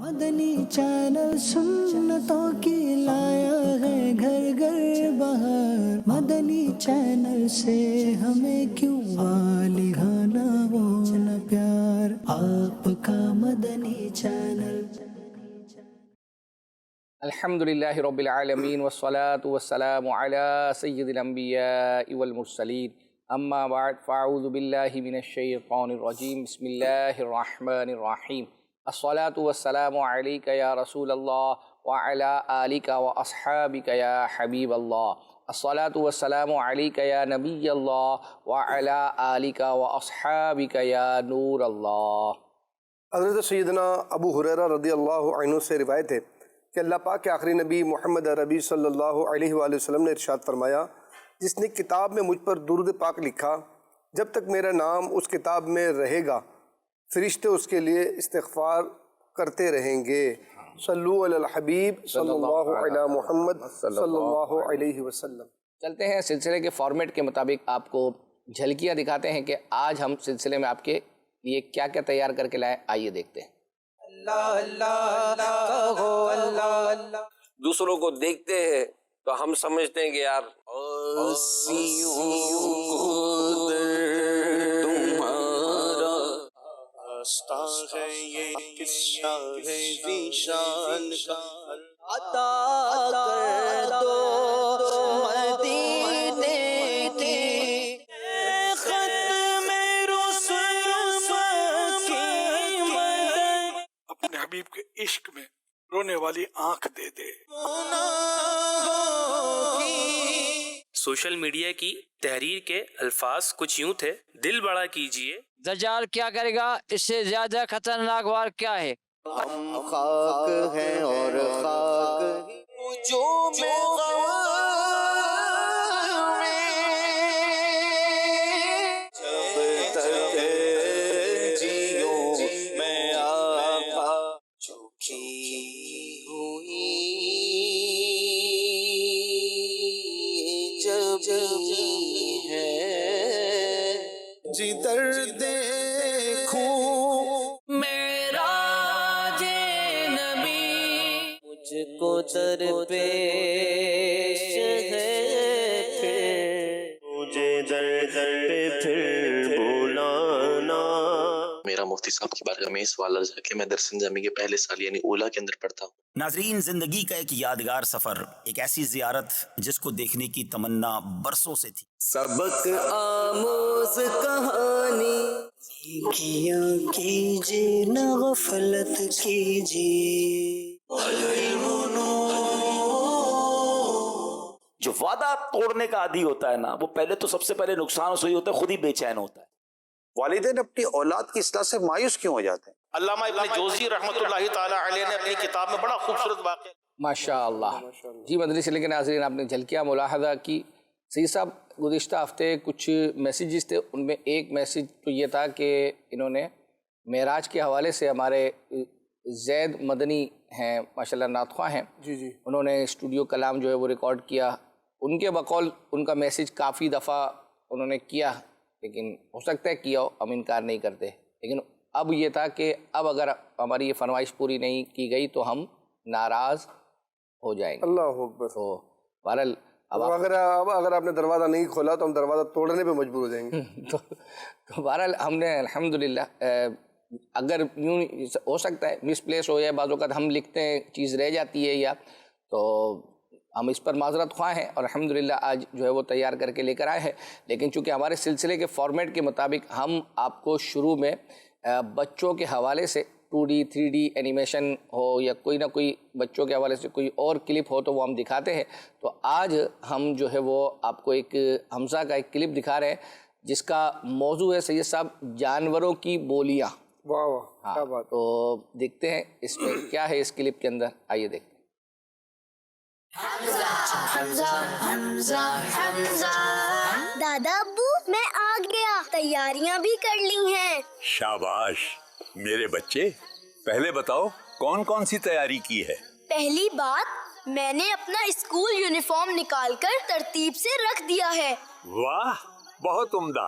مدنی channel سنتوں کی لایا ہے گھر گھر بہار، مدنی چینل سے ہمیں کیوں والہانا وہ نہ پیار، آپ کا مدنی چینل۔ الحمدللہ رب العالمین والصلاة والسلام علی سید الانبیاء والمرسلین، اما بعد فاعوذ باللہ من الشیطان الرجیم، بسم اللہ الرحمن الرحیم۔ الصلاة والسلام علیک یا رسول اللہ وعلی آلک واصحابک یا حبیب اللہ، الصلاة والسلام علیک یا نبی اللہ وعلی آلک واصحابک یا نور اللہ۔ حضرت سیدنا ابو ہریرہ رضی اللہ عنہ سے روایت ہے کہ اللہ پاک کے آخری نبی محمد عربی صلی اللہ علیہ وآلہ وسلم نے ارشاد فرمایا، جس نے کتاب میں مجھ پر درود پاک لکھا، جب تک میرا نام اس کتاب میں رہے گا فرشتے اس کے لیے استغفار کرتے رہیں گے۔ صلو علی الحبیب صلی اللہ علی محمد صلی اللہ علیہ وسلم۔ چلتے ہیں سلسلے کے فارمیٹ کے مطابق، آپ کو جھلکیاں دکھاتے ہیں کہ آج ہم سلسلے میں آپ کے لیے کیا کیا تیار کر کے لائیں، آئیے دیکھتے ہیں۔ دوسروں کو دیکھتے ہیں تو ہم سمجھتے ہیں کہ یار تمہارا رستہ ہے یہ قصہ ہے ذیشان کا، عطا کر دو مدینے کی ختم رسل کی مدد، اپنے حبیب کے عشق میں رونے والی آنکھ دے دے۔ سوشل میڈیا کی تحریر کے الفاظ کچھ یوں تھے: دل بڑا کیجئے، دجال کیا کرے گا، اس سے زیادہ خطرناک وار کیا ہے؟ ہم خاک ہیں اور خاک جو جب تک جیو میں آقا چوکی ہوئی جب ہے جدھر دیکھوں میرا جے نبی مجھ کو درپیش ہے، مجھے در در پہ پھر بلانا۔ میرا مفتی صاحب کی بارگاہ میں سوال عرض ہے کہ میں درس انجامی کے پہلے سال یعنی اولا کے اندر پڑھتا ہوں۔ ناظرین، زندگی کا ایک یادگار سفر، ایک ایسی زیارت جس کو دیکھنے کی تمنا برسوں سے تھی۔ سبق آموز کہانی کیا کیجیے نہ غفلت کیجیے، جو وعدہ توڑنے کا عادی ہوتا ہے نا، وہ پہلے تو سب سے پہلے نقصان اس وہی ہوتا ہے، خود ہی بے چین ہوتا ہے۔ والدین اپنی اولاد کی اصلاح سے مایوس کیوں ہو جاتے ہیں؟ علامہ ابن جوزی رحمۃ اللہ تعالی علیہ نے اپنی کتاب میں بڑا خوبصورت واقعہ۔ ماشاء اللہ جی، مدنی چینل کے ناظرین، آپ نے جھلکیاں ملاحظہ کی۔ سید صاحب، گزشتہ ہفتے کچھ میسیجز تھے، ان میں ایک میسیج تو یہ تھا کہ انہوں نے معراج کے حوالے سے، ہمارے زید مدنی ہیں ماشاءاللہ، نعت خواں ہیں، انہوں نے اسٹوڈیو کلام جو ہے وہ ریکارڈ کیا۔ ان کے بقول ان کا میسیج کافی دفعہ انہوں نے کیا، لیکن ہو سکتا ہے کیا ہو، ہم انکار نہیں کرتے، لیکن اب یہ تھا کہ اب اگر ہماری یہ فرمائش پوری نہیں کی گئی تو ہم ناراض ہو جائیں گے۔ اللہ اکبر۔ تو بہرحال اگر آپ نے دروازہ نہیں کھولا تو ہم دروازہ توڑنے پہ مجبور ہو جائیں گے۔ تو بہرحال ہم نے الحمدللہ، اگر یوں ہو سکتا ہے مس پلیس ہو جائے، بعض اوقات ہم لکھتے ہیں چیز رہ جاتی ہے، یا تو ہم اس پر معذرت خواہ ہیں، اور الحمدللہ آج جو ہے وہ تیار کر کے لے کر آئے ہیں۔ لیکن چونکہ ہمارے سلسلے کے فارمیٹ کے مطابق ہم آپ کو شروع میں بچوں کے حوالے سے 2D 3D اینیمیشن ہو یا کوئی نہ کوئی بچوں کے حوالے سے کوئی اور کلپ ہو تو وہ ہم دکھاتے ہیں۔ تو آج ہم جو ہے وہ آپ کو ایک حمزہ کا ایک کلپ دکھا رہے ہیں جس کا موضوع ہے سید صاحب جانوروں کی بولیاں۔ واہ واہ، کیا بات۔ تو دیکھتے ہیں اس میں کیا ہے، اس کلپ کے اندر، آئیے دیکھتے ہیں۔ دادا ابو میں آ گیا، تیاریاں بھی کر لی ہیں۔ شاباش میرے بچے، پہلے بتاؤ کون کون سی تیاری کی ہے؟ پہلی بات، میں نے اپنا اسکول یونیفارم نکال کر ترتیب سے رکھ دیا ہے۔ واہ، بہت عمدہ۔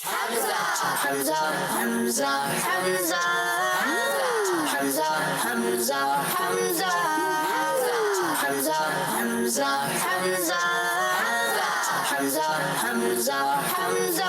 Hamza, Hamza, Hamza, Hamza, Hamza, Hamza, Hamza, Hamza, Hamza, Hamza, Hamza, Hamza, Hamza,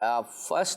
1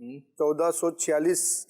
1446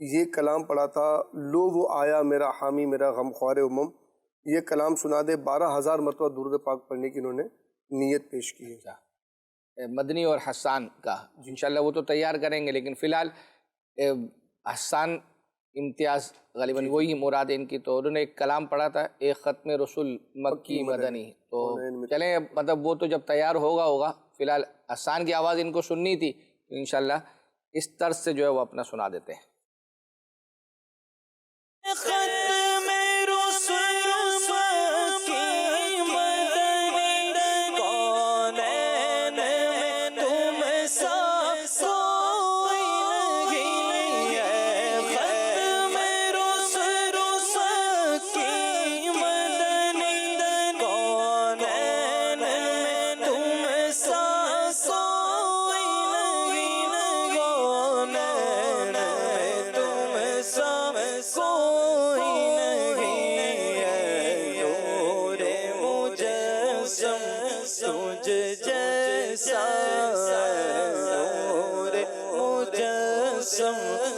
یہ کلام پڑھا تھا، لو وہ آیا میرا حامی میرا غم خوار امم، یہ کلام سنا دے، 12,000 مرتبہ درود پاک پڑھنے کی انہوں نے نیت پیش کی ہے۔ مدنی اور حسان کا انشاءاللہ وہ تو تیار کریں گے، لیکن فی الحال حسان امتیاز غالباً وہی مراد ان کی، تو انہوں نے ایک کلام پڑھا تھا، ایک ختم رسول مکی مدنی، تو چلیں مطلب وہ تو جب تیار ہوگا فی الحال حسان کی آواز ان کو سننی تھی، تو انشاءاللہ اس طرز سے جو ہے وہ اپنا سنا دیتے ہیں۔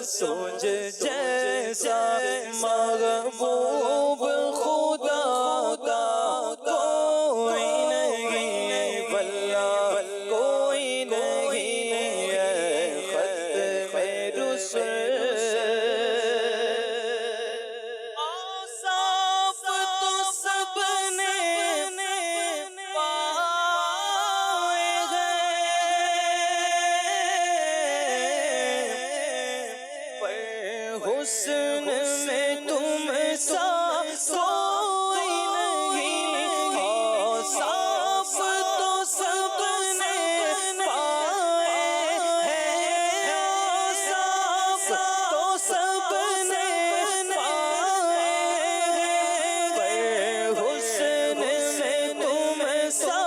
سوج جیسا محبوب خدا کا کوئی نہیں، بلا کوئی نہیں ہے ختم رسل۔ صاف تو سب نے پائے گئے، حسن میں تم سا کوئی نہیں، صاف تو سب نے پائے ہیں، صاف تو سب نے پائے ہیں، حسن میں تم سا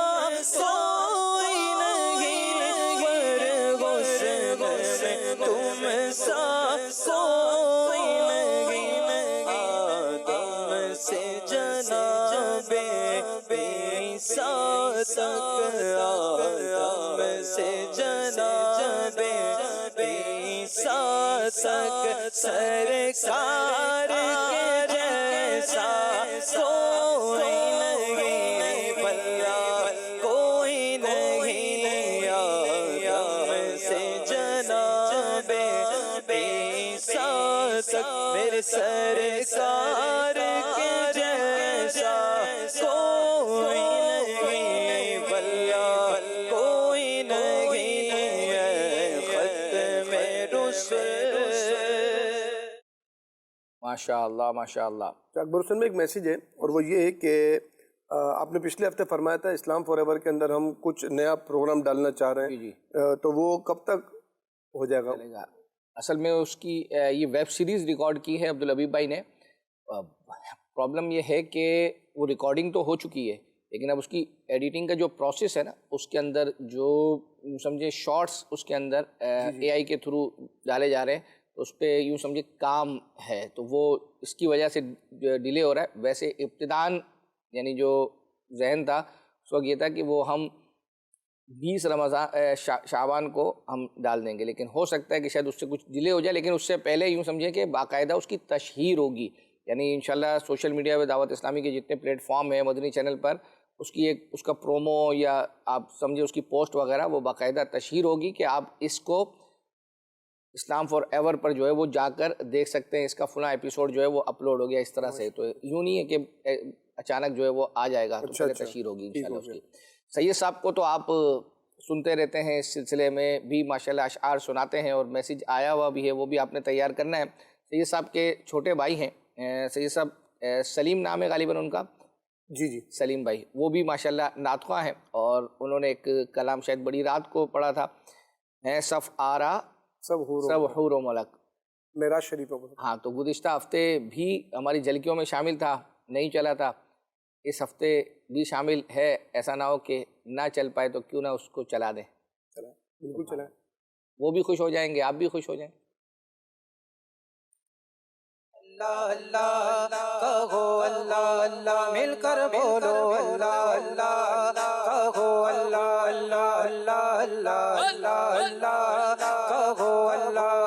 کوئی نہیں، حسن میں تم سا کوئی نہیں، آدم سے جناب عیسیٰ تک، آدم سے جناب عیسیٰ تک، سرکار کے جیسا کوئی نہیں، بلا کوئی نہیں، آدم سے جناب عیسیٰ تک، میرے سرکار کے جیسا کوئی نہیں، بلا کوئی نہیں ہے ختم رسل۔ ماشاءاللہ ماشاءاللہ۔ اکبر حسین میں ایک میسیج ہے، اور وہ یہ ہے کہ آپ نے پچھلے ہفتے فرمایا تھا اسلام فار ایور کے اندر ہم کچھ نیا پروگرام ڈالنا چاہ رہے ہیں، تو وہ کب تک ہو جائے گا؟ اصل میں اس کی یہ ویب سیریز ریکارڈ کی ہے عبدالحبیب بھائی نے۔ پرابلم یہ ہے کہ وہ ریکارڈنگ تو ہو چکی ہے، لیکن اب اس کی ایڈیٹنگ کا جو پروسیس ہے نا، اس کے اندر جو یوں سمجھے شارٹس اس کے اندر اے آئی کے تھرو ڈالے جا رہے ہیں، تو اس پہ یوں سمجھے کام ہے، تو وہ اس کی وجہ سے ڈیلے ہو رہا ہے۔ ویسے ابتداً یعنی جو ذہن تھا اس وقت یہ تھا کہ وہ ہم 20 رمضان شعبان کو ہم ڈال دیں گے، لیکن ہو سکتا ہے کہ شاید اس سے کچھ ڈیلے ہو جائے، لیکن اس سے پہلے یوں سمجھیں کہ باقاعدہ اس کی تشہیر ہوگی، یعنی انشاءاللہ سوشل میڈیا پہ دعوت اسلامی کے جتنے پلیٹ فارم ہیں مدنی چینل پر، اس کی ایک اس کا پرومو یا آپ سمجھے اس کی پوسٹ وغیرہ وہ باقاعدہ تشہیر ہوگی کہ آپ اس کو اسلام فار ایور پر جو ہے وہ جا کر دیکھ سکتے ہیں، اس کا فلاں ایپیسوڈ جو ہے وہ اپلوڈ ہو گیا اس طرح سے۔ تو یوں نہیں ہے کہ اچانک جو ہے وہ آ جائے گا، تو پہلے تشہیر ہوگی انشاءاللہ اس کی۔ سید صاحب کو تو آپ سنتے رہتے ہیں، اس سلسلے میں بھی ماشاءاللہ اشعار سناتے ہیں، اور میسیج آیا ہوا بھی ہے، وہ بھی آپ نے تیار کرنا ہے۔ سید صاحب کے چھوٹے بھائی ہیں، سید صاحب سلیم نام ہے غالباً ان کا، جی سلیم بھائی، وہ بھی ماشاءاللہ نعت خواں ہیں، اور انہوں نے ایک کلام شاید بڑی رات کو پڑھا تھا، صف آرا سب حور و ملک، معراج شریف۔ ہاں، تو گزشتہ ہفتے بھی ہماری جھلکیوں میں شامل تھا، نہیں چلا تھا، اس ہفتے بھی شامل ہے، ایسا نہ ہو کہ نہ چل پائے تو کیوں نہ اس کو چلا دیں، بالکل چلائیں، وہ بھی خوش ہو جائیں گے، آپ بھی خوش ہو جائیں۔ اللہ اللہ کہو، اللہ اللہ مل کر بولو، اللہ اللہ کہو، اللہ اللہ اللہ اللہ اللہ اللہ کہو، اللہ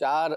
4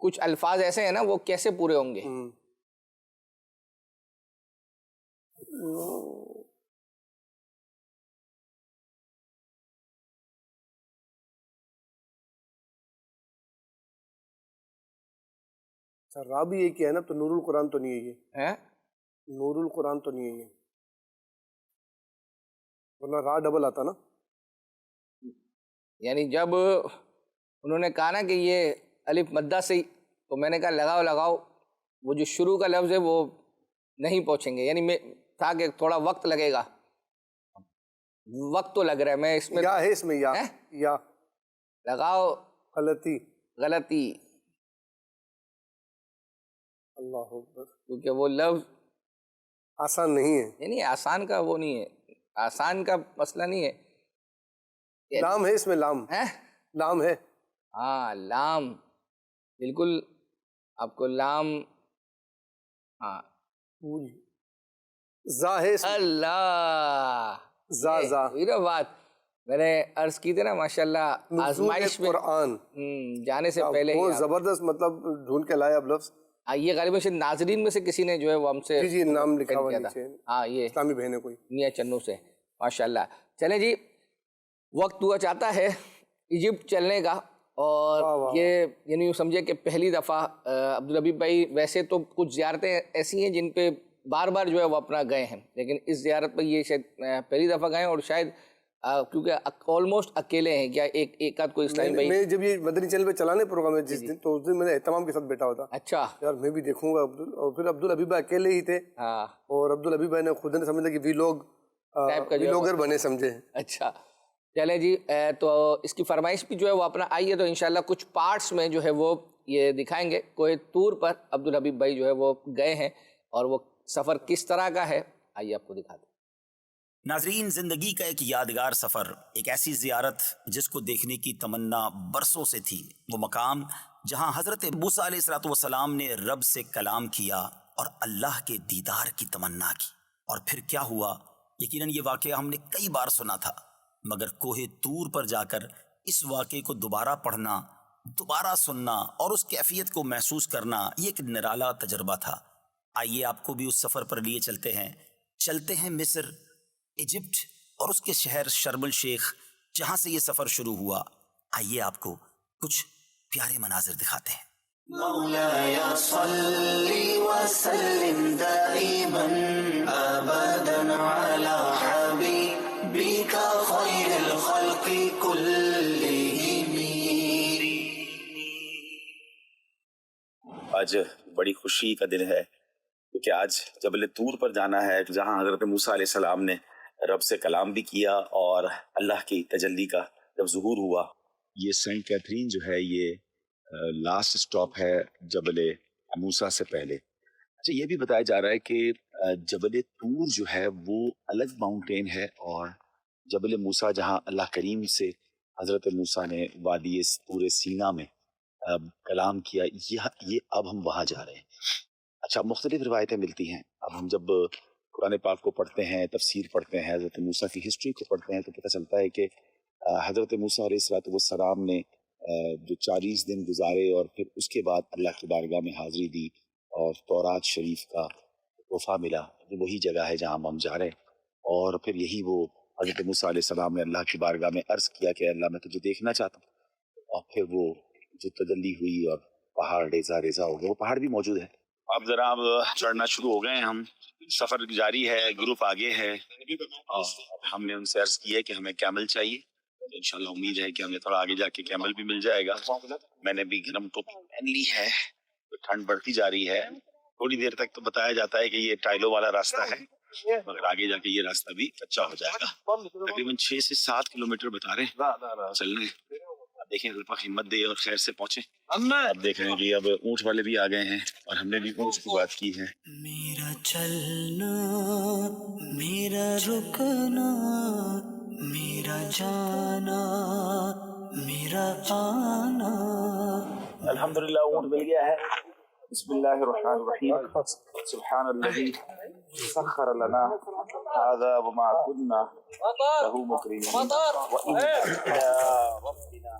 کچھ الفاظ ایسے ہیں نا وہ کیسے پورے ہوں گے؟ را بھی ایک ہی ہے نا، تو نور القرآن تو نہیں ہے یہ، ہیں نور القرآن تو نہیں ہے یہ، ورنہ را ڈبل آتا نا. یعنی جب انہوں نے کہا نا کہ یہ الف مدہ سے ہی، تو میں نے کہا لگاؤ وہ جو شروع کا لفظ ہے وہ نہیں پہنچیں گے، یعنی میں تھا کہ تھوڑا وقت لگے گا، وقت تو لگ رہا ہے. میں اس میں یا ہے، اس میں یا لگاؤ غلطی اللہ اکبر، کیونکہ وہ لفظ آسان نہیں ہے. یعنی آسان کا وہ نہیں ہے، آسان کا مسئلہ نہیں ہے. لام ہے اس میں، لام ہے. ہاں لام، بالکل آپ کو لام، ہاں زا ہے اس میں. اللہ زا بات میں نے عرض کی تھی نا، ماشاءاللہ آزمائش میں قرآن جانے سے پہلے بہت زبردست مطلب ڈھونڈ کے لایا اب لفظ. یہ غالباً سے ناظرین میں سے کسی نے جو ہے وہ ہم سے جی نام لکھا ہوا نیچے، ہاں یہ اسلامی بہنیں کوئی میاں چنو سے، ماشاءاللہ. چلیں جی، وقت ہوا چاہتا ہے ایجپٹ چلنے کا، اور یہ یعنی یوں سمجھے کہ پہلی دفعہ عبدالحبیب بھائی، ویسے تو کچھ زیارتیں ایسی ہیں جن پہ بار بار جو ہے وہ اپنا گئے ہیں، لیکن اس زیارت پر یہ شاید پہلی دفعہ گئے ہیں، اور شاید کیونکہ آلموسٹ اکیلے ہیں، کیا ایک آدھ کوئی اسلامی بھائی. میں جب یہ مدنی چینل پہ چلانے پروگرام ہے جس دن، تو اس دن میں اہتمام کے ساتھ بیٹھا ہوتا. اچھا یار میں بھی دیکھوں گا اور پھر عبدالحبیب بھائی اکیلے ہی تھے، اور عبدالحبیب بھائی نے خود نے سمجھا کہ ویلوگر بنے سمجھے. اچھا چلیں جی، تو اس کی فرمائش بھی جو ہے وہ اپنا آئی ہے، تو انشاءاللہ کچھ پارٹس میں جو ہے وہ یہ دکھائیں گے. کوہ طور پر عبدالحبیب بھائی جو ہے وہ گئے ہیں، اور وہ سفر کس طرح کا ہے آئیے آپ کو دکھاتے ہیں. ناظرین، زندگی کا ایک یادگار سفر، ایک ایسی زیارت جس کو دیکھنے کی تمنا برسوں سے تھی، وہ مقام جہاں حضرت موسیٰ علیہ السلام نے رب سے کلام کیا اور اللہ کے دیدار کی تمنا کی. اور پھر کیا ہوا؟ یقیناً یہ واقعہ ہم نے کئی بار سنا تھا، مگر کوہ طور پر جا کر اس واقعے کو دوبارہ پڑھنا، دوبارہ سننا اور اس کیفیت کو محسوس کرنا، یہ ایک نرالا تجربہ تھا. آئیے آپ کو بھی اس سفر پر لیے چلتے ہیں مصر، ایجپٹ اور اس کے شہر شرم الشیخ، جہاں سے یہ سفر شروع ہوا. آئیے آپ کو کچھ پیارے مناظر دکھاتے ہیں. مولاي صل وسلم دائما ابدا على حبيبك خير الخلق كلهم. آج بڑی خوشی کا دن ہے، کیونکہ آج جبل طور پر جانا ہے، جہاں حضرت موسیٰ علیہ السلام نے رب سے کلام بھی کیا اور اللہ کی تجلی کا جب ظہور ہوا. یہ سینٹ کیتھرین جو ہے یہ لاسٹ سٹاپ ہے جبل موسیٰ سے پہلے. اچھا، یہ بھی بتایا جا رہا ہے کہ جبل طور جو ہے وہ الگ ماؤنٹین ہے، اور جبل موسیٰ جہاں اللہ کریم سے حضرت موسیٰ نے وادی طور سینا میں کلام کیا، یہ اب ہم وہاں جا رہے ہیں. اچھا، مختلف روایتیں ملتی ہیں. اب ہم جب قرآن پاک کو پڑھتے ہیں، تفسیر پڑھتے ہیں، حضرت موسیٰ کی ہسٹری کو پڑھتے ہیں، تو پتہ چلتا ہے کہ حضرت موسیٰ علیہ السلام نے جو 40 دن گزارے اور پھر اس کے بعد اللہ کی بارگاہ میں حاضری دی اور تورات شریف کا تحفہ ملا. یہ وہی جگہ ہے جہاں ہم جا رہے ہیں، اور پھر یہی وہ حضرت موسیٰ علیہ السلام نے اللہ کی بارگاہ میں عرض کیا کہ اللہ میں تجھے دیکھنا چاہتا ہوں، اور پھر وہ جو تجلی ہوئی اور پہاڑ ریزہ ریزہ ہو گئے. وہ پہاڑ بھی موجود ہے. اب ذرا اب چڑھنا شروع ہو گئے ہیں، ہم سفر جاری ہے، گروپ آگے ہے، اور ہم نے ان سے عرض کی ہے کہ ہمیں کیمل چاہیے. انشاءاللہ امید ہے کہ ہمیں تھوڑا آگے جا کے کیمل بھی مل جائے گا. میں نے بھی گرم ٹوپ پہن لی ہے، ٹھنڈ بڑھتی جا رہی ہے. تھوڑی دیر تک تو بتایا جاتا ہے کہ یہ ٹائلوں والا راستہ ہے، مگر آگے جا کے یہ راستہ بھی اچھا ہو جائے گا. تقریباً 6 سے 7 کلومیٹر بتا رہے ہیں چلنے. دیکھیں اللہ ہمت دے اور خیر سے پہنچے. اب دیکھ رہے ہیں کہ اب اونٹ والے بھی آ گئے ہیں، اور ہم نے بھی اونٹ کی بات کی ہے. میرا چلنا، میرا رکنا، میرا جانا، میرا آنا. الحمدللہ اونٹ مل گیا ہے. بسم اللہ الرحمن الرحیم. سبحان الذی سخر لنا هذا وما كنا له مقرنين وإنا إلى ربنا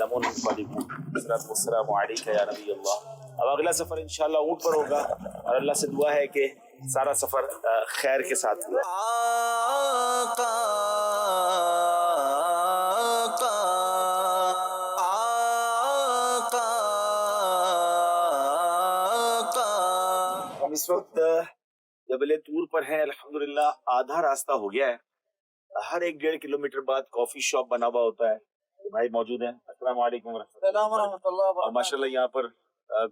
السلام علیکم یا نبی اللہ. اب اگلا سفر انشاءاللہ اونٹ پر ہوگا اور اللہ سے دعا ہے کہ سارا سفر خیر کے ساتھ ہوا. ہم اس وقت جبل طور پر ہیں. الحمدللہ آدھا راستہ ہو گیا ہے. ہر 1.5 کلومیٹر بعد کافی شاپ بنا ہوا ہوتا ہے. بھائی موجود ہیں. السلام علیکم ورحمۃ اللہ. اور ماشاءاللہ یہاں پر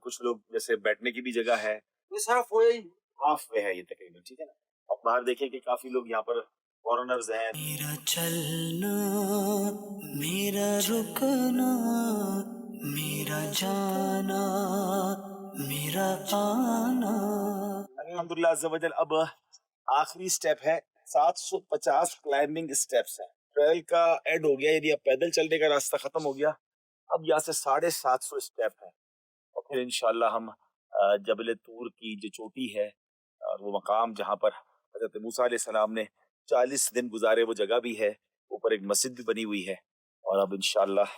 کچھ لوگ جیسے بیٹھنے کی بھی جگہ ہے. ہاف وے ہے یہ تقریباً. ٹھیک ہے نا. آپ باہر دیکھیں کہ کافی لوگ یہاں پر فورنرز ہیں. میرا چلنا میرا رکنا میرا جانا میرا آنا. الحمدللہ عز و جل. اب آخری سٹیپ ہے. 750 کلائمبنگ سٹیپس ہیں. ٹریل کا اینڈ ہو گیا, یعنی اب پیدل چلنے کا راستہ ختم ہو گیا. اب یہاں سے 750 سٹیپ ہیں اور پھر انشاءاللہ ہم جبل طور کی جو چوٹی ہے اور وہ مقام جہاں پر حضرت موسیٰ علیہ السلام نے 40 دن گزارے وہ جگہ بھی ہے. اوپر ایک مسجد بھی بنی ہوئی ہے. اور اب انشاءاللہ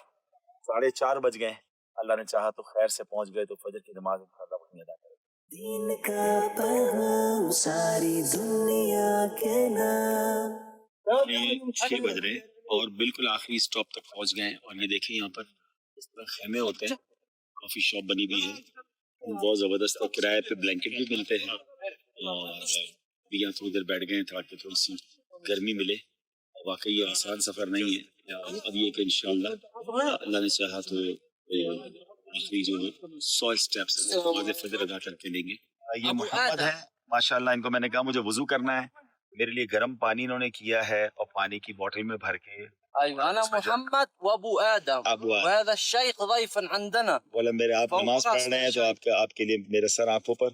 4:30 بج گئے. اللہ نے چاہا تو خیر سے پہنچ گئے تو فجر کی نماز انشاءاللہ وہیں ادا کریں. دین کا پیغام ساری دنیا کے نام. 6 بج رہے اور بالکل آخری سٹاپ تک پہنچ گئے. اور یہ دیکھیں یہاں پر اس طرح خیمے ہوتے ہیں. کافی شاپ بنی ہوئی ہے. بہت زبردست. اور کرائے پہ بلینکٹ بھی ملتے ہیں. اور یہاں تھوڑی دیر بیٹھ گئے تاکہ تھوڑی سی گرمی ملے. واقعی یہ آسان سفر نہیں ہے. اب یہ کہ انشاءاللہ اللہ نے چاہا تو آخری جو 100 سٹیپس نماز فجر ادا کر کے لیں گے. یہ محمد ہے ماشاءاللہ. ان کو میں نے کہا مجھے وضو کرنا ہے. میرے لیے گرم پانی انہوں نے کیا ہے اور پانی کی بوٹل میں بھر کے. انا محمد وابو آدم وهذا الشيخ ضيفا عندنا. بولا میرے آپ نماز پڑھ رہے ہیں تو آپ کے لیے میرے سر آنکھوں پر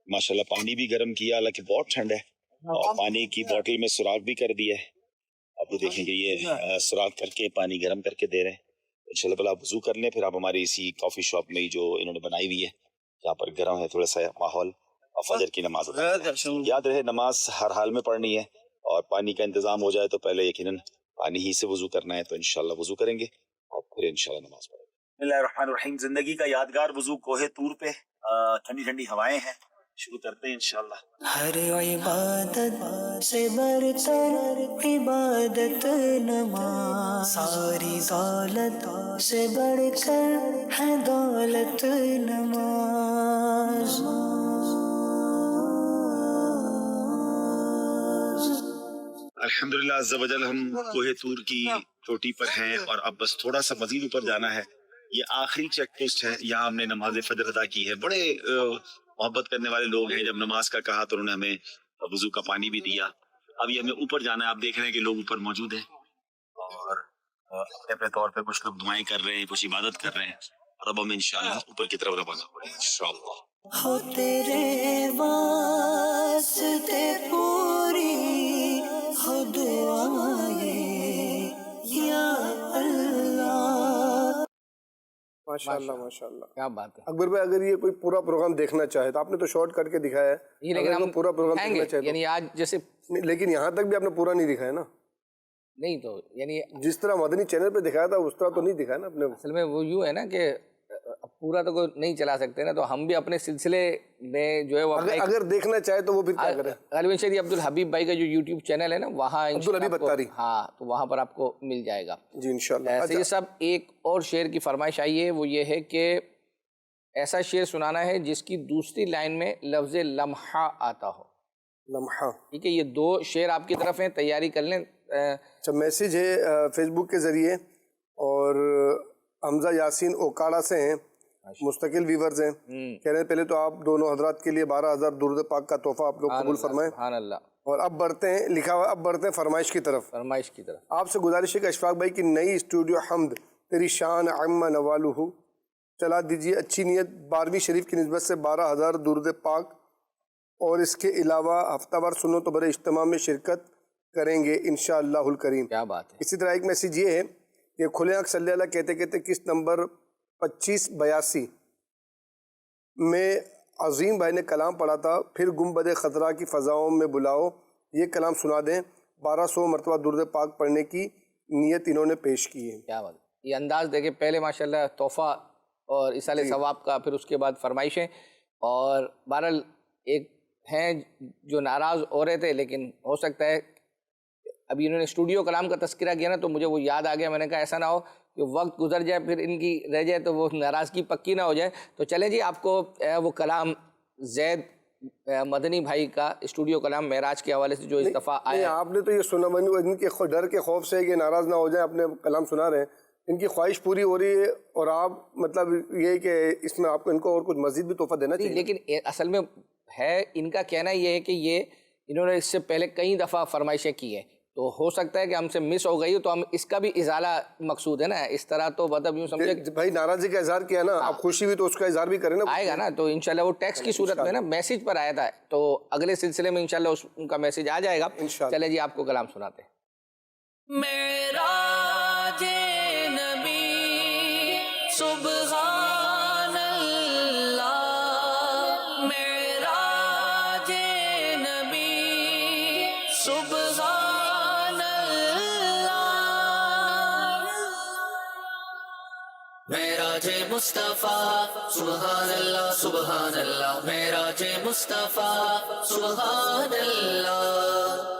ماشاءاللہ پانی بھی گرم کیا. حالانکہ بہت ٹھنڈ ہے اور پانی کی بوٹل میں سوراخ بھی کر دیا ہے. آپ وہ دیکھیں گے یہ سوراخ کر کے پانی گرم کر کے دے رہے ہیں. انشاءاللہ پہلے آپ وضو کر لیں, پھر آپ ہماری اسی کافی شاپ میں جو انہوں نے بنائی ہوئی ہے جہاں پر گرم ہے تھوڑا سا ماحول, اور فجر کی نماز. یاد رہے نماز ہر حال میں پڑھنی ہے اور پانی کا انتظام ہو جائے تو پہلے یقیناً پانی ہی سے وضو کرنا ہے. تو انشاءاللہ وضو کریں گے اور پھر انشاءاللہ نماز پڑھیں گے. بسم اللہ الرحمن الرحیم. زندگی کا یادگار وضو کوہ طور پہ. ٹھنڈی ٹھنڈی ہوائیں ہیں. شروع کرتے ہیں انشاءاللہ. ہر عبادت سے برتر عبادت نماز. ساری دولت سے بڑھ کر ہے دولت نماز. الحمدللہ عز و جل. ہم کوہ طور کی چوٹی پر ہیں اور اب بس تھوڑا سا مزید اوپر جانا ہے. یہ آخری چیک پوسٹ ہے. یہاں ہم نے نماز فجر ادا کی ہے. بڑے محبت کرنے والے لوگ ہیں. جب نماز کا کہا تو انہوں نے ہمیں وضو کا پانی بھی دیا. اب یہ ہمیں اوپر جانا ہے. آپ دیکھ رہے ہیں کہ لوگ اوپر موجود ہیں اور اپنے اپنے طور پہ کچھ لوگ دعائیں کر رہے ہیں, کچھ عبادت کر رہے ہیں. اور اب ہم انشاءاللہ اوپر کی طرف روانہ ہو رہے ہیں انشاءاللہ. ہو تیرے واسطے پوری ہو دعائیں یا اللہ. ماشاءاللہ ماشاءاللہ. کیا بات ہے اکبر بھائی. اگر یہ کوئی پورا پروگرام دیکھنا چاہے تو آپ نے تو شارٹ کٹ کے دکھایا ہے, لیکن ہم پورا پروگرام دیکھنا چاہے یعنی آج جیسے, لیکن یہاں تک بھی آپ نے پورا نہیں دکھایا نا. نہیں تو یعنی جس طرح مدنی چینل پہ دکھایا تھا اس طرح تو نہیں دکھایا نا اپنے. اصل میں وہ یوں ہے نا کہ پورا تو کوئی نہیں چلا سکتے نا, تو ہم بھی اپنے سلسلے میں جو ہے وہ اگر دیکھنا چاہے تو وہ پھر کیا کریں. غالباً شاید عبدالحبیب بھائی کا جو یوٹیوب چینل ہے نا, وہاں عبدالحبیب اتاری, ہاں تو وہاں پر آپ کو مل جائے گا جی انشاءاللہ. سید صاحب ایک اور شعر کی فرمائش آئی ہے, وہ یہ ہے کہ ایسا شعر سنانا ہے جس کی دوسری لائن میں لفظ لمحہ آتا ہو. لمحہ, ٹھیک ہے. یہ 2 شعر آپ کی طرف ہیں, تیاری کر لیں. اچھا میسیج ہے فیس بک کے ذریعے اور حمزہ یاسین اوکاڑا سے ہیں, مستقل ویورز ہیں. کہہ رہے ہیں پہلے تو آپ دونوں حضرات کے لیے 12,000 درود پاک کا تحفہ آپ لوگ قبول فرمائیں. سبحان اللہ. اور اب بڑھتے ہیں, لکھا ہوا اب بڑھتے ہیں فرمائش کی طرف. آپ سے گزارش ہے کہ اشفاق بھائی کی نئی اسٹوڈیو حمد تیری شان عم نوالہ چلا دیجیے. اچھی نیت 12ویں شریف کی نسبت سے 12,000 درود پاک, اور اس کے علاوہ ہفتہ وار سنو تو بڑے اجتماع میں شرکت کریں گے انشاءاللہ الکریم. کیا بات ہے. اسی طرح ایک میسیج یہ ہے کہ کھلے آنکھ صلی اللہ کہتے کہتے قسط نمبر 2582 میں عظیم بھائی نے کلام پڑھا تھا, پھر گنبد خضرا کی فضاؤں میں بلاؤ, یہ کلام سنا دیں. 1200 مرتبہ درود پاک پڑھنے کی نیت انہوں نے پیش کی ہے. کیا بات. یہ انداز دیکھیں، پہلے ماشاءاللہ تحفہ اور اصال ثواب کا، پھر اس کے بعد فرمائشیں، اور بہرحال ایک ہیں جو ناراض ہو رہے تھے، لیکن ہو سکتا ہے ابھی انہوں نے اسٹوڈیو کلام کا تذکرہ کیا نا، تو مجھے وہ یاد آ گیا، میں نے کہا ایسا نہ ہو کہ وقت گزر جائے پھر ان کی رہ جائے تو وہ ناراضگی پکی نہ ہو جائے. تو چلیں جی، آپ کو وہ کلام زید مدنی بھائی کا اسٹوڈیو کلام معراج کے حوالے سے جو اس دفعہ آیا. آپ نے تو یہ سنا، ان کے ڈر کے خوف سے کہ ناراض نہ ہو جائیں اپنے کلام سنا رہے ہیں، ان کی خواہش پوری ہو رہی ہے، اور آپ مطلب یہ کہ اس میں آپ کو ان کو اور کچھ مزید بھی تحفہ دینا چاہیے. لیکن اصل میں ہے ان کا کہنا یہ ہے کہ یہ انہوں نے اس سے پہلے کئی دفعہ فرمائشیں کی ہیں، تو ہو سکتا ہے کہ ہم سے مس ہو گئی، تو ہم اس کا بھی ازالہ مقصود ہے نا. اس طرح تو مطلب یوں سمجھے بھائی ناراضی کا اظہار کیا نا، آپ خوشی ہوئی تو اس کا اظہار بھی کریں نا. آئے گا نا، تو انشاءاللہ وہ ٹیکسٹ کی صورت میں نا میسیج پر آیا تھا، تو اگلے سلسلے میں انشاءاللہ ان کا میسیج آ جائے گا. چلے جی، آپ کو کلام سناتے ہیں. معراج نبی سبحان اللہ، معراج نبی سبحان اللہ، معراج مصطفیٰ سبحان اللہ سبحان اللہ، معراج مصطفیٰ سبحان اللہ.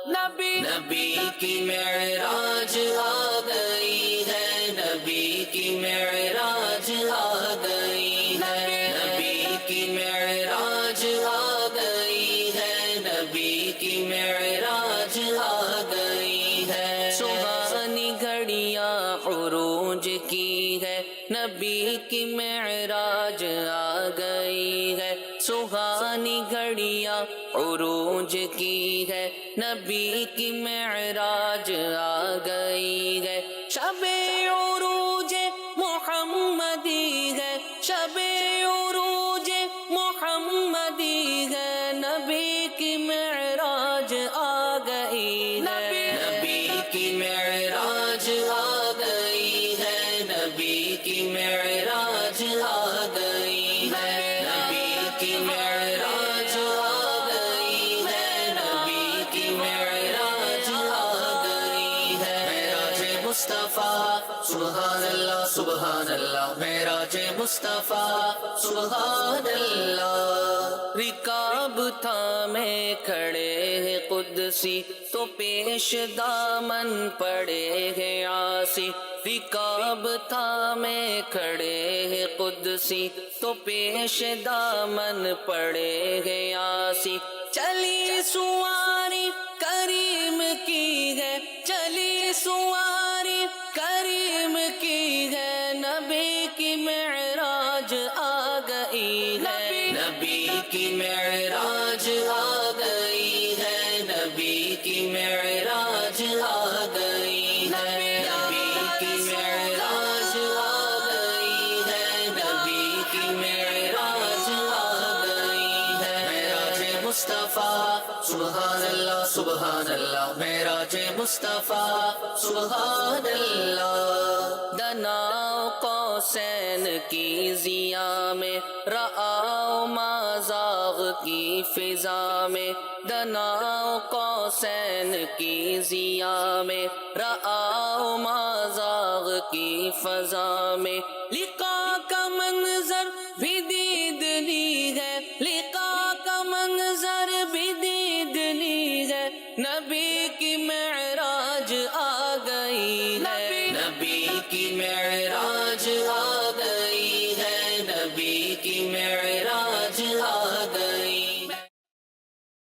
نبی کی معراج آ گئی ہے، نبی کی معراج آ گئی ہے، نبی کی معراج آ گئی ہے، نبی کی معراج آ گئی ہے. سبحانی گھڑیاں عروج کی ہے، نبی کی معراج آ گئی ہے. سبحانی گھڑیاں عروج کی ہے، نبی کی معراج آ گئی ہے. شب عروج محمدی ہے، شب عروج محمدی ہے، نبی کی معراج آ گئی ہے، نبی کی معراج آ گئی ہے، نبی کی معراج آ گئی ہے، نبی کی معراج آ گئی ہے، نبی کی معراج آ گئی ہے. معراج مصطفیٰ سبحان اللہ سبحان اللہ، معراج مصطفیٰ سبحان اللہ. رکاب تھامے کھڑے ہیں قدسی، تو پیش دامن پڑے ہیں عاصی. رکاب تھامے کھڑے ہیں قدسی، تو پیش دامن پڑے ہیں عاصی. چلی سواری کریم کی ہے، چلی سواری کریم کی ہے، نبی کی معراج آ گئی ہے، نبی کی معراج آ گئی ہے، نبی کی معراج آ گئی ہے، نبی کی معراج آ گئی ہے، نبی کی معراج آ گئی ہے. معراج مصطفیٰ سبحان اللہ سبحان اللہ، معراج مصطفیٰ سبحان اللہ. دناؤ قوسین کی ضیاء میں، رآؤ مازاغ کی فضا میں، دناؤ قوسین کی ضیاء میں، رآؤ مازاغ کی فضا میں. لقا کا منظر بھی دید لی ہے، لقا کا منظر بھی دید لی ہے، نبی کی معراج آ گئی ہے، نبی کی معراج آ گئی ہے، نبی کی معراج آ گئی.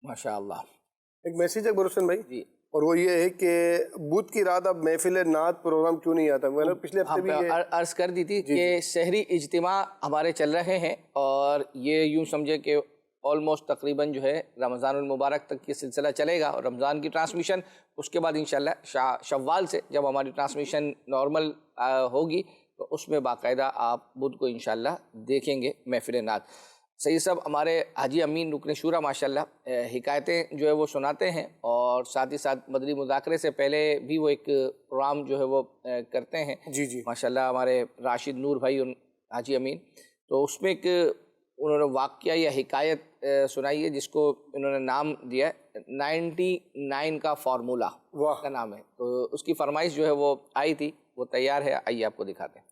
ماشاء اللہ. ایک میسیج ہے گلشن بھائی جی، اور وہ یہ ہے کہ بدھ کی رات اب محفل نعت پروگرام کیوں نہیں آتا؟ میں نے پچھلے ہفتے بھی عرض کر دی تھی کہ سحری اجتماع ہمارے چل رہے ہیں، اور یہ یوں سمجھے کہ آلموسٹ تقریباً جو ہے رمضان المبارک تک یہ سلسلہ چلے گا، اور رمضان کی ٹرانسمیشن اس کے بعد انشاءاللہ شوال سے جب ہماری ٹرانسمیشن نارمل ہوگی تو اس میں باقاعدہ آپ بدھ کو انشاءاللہ دیکھیں گے محفل نعت. سید صاحب ہمارے حاجی امین رکن شورا ماشاءاللہ حکایتیں جو ہے وہ سناتے ہیں، اور ساتھ ہی ساتھ مدنی مذاکرے سے پہلے بھی وہ ایک پروگرام جو ہے وہ کرتے ہیں. جی ماشاءاللہ ہمارے راشد نور بھائی حاجی امین، تو اس میں ایک انہوں نے واقعہ یا حکایت سنائی ہے جس کو انہوں نے نام دیا ہے 99 کا فارمولا کا نام ہے. تو اس کی فرمائش جو ہے وہ آئی تھی، وہ تیار ہے، آئیے آپ کو دکھاتے ہیں.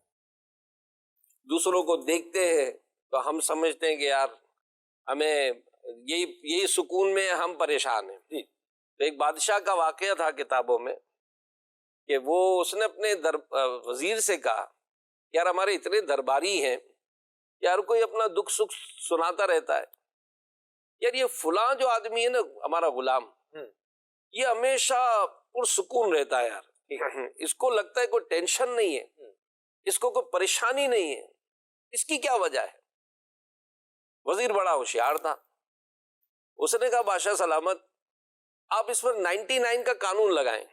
دوسروں کو دیکھتے ہیں تو ہم سمجھتے ہیں کہ یار ہمیں یہی سکون میں ہم پریشان ہیں. تو ایک بادشاہ کا واقعہ تھا کتابوں میں کہ اس نے اپنے وزیر سے کہا یار ہمارے اتنے درباری ہیں، یار کوئی اپنا دکھ سکھ سناتا رہتا ہے، یار یہ فلاں جو آدمی ہے نا ہمارا غلام، یہ ہمیشہ پرسکون رہتا ہے یار، اس کو لگتا ہے کوئی ٹینشن نہیں ہے، اس کو کوئی پریشانی نہیں ہے، اس کی کیا وجہ ہے؟ وزیر بڑا ہوشیار تھا، اس نے کہا بادشاہ سلامت آپ اس پر 99 کا قانون لگائیں،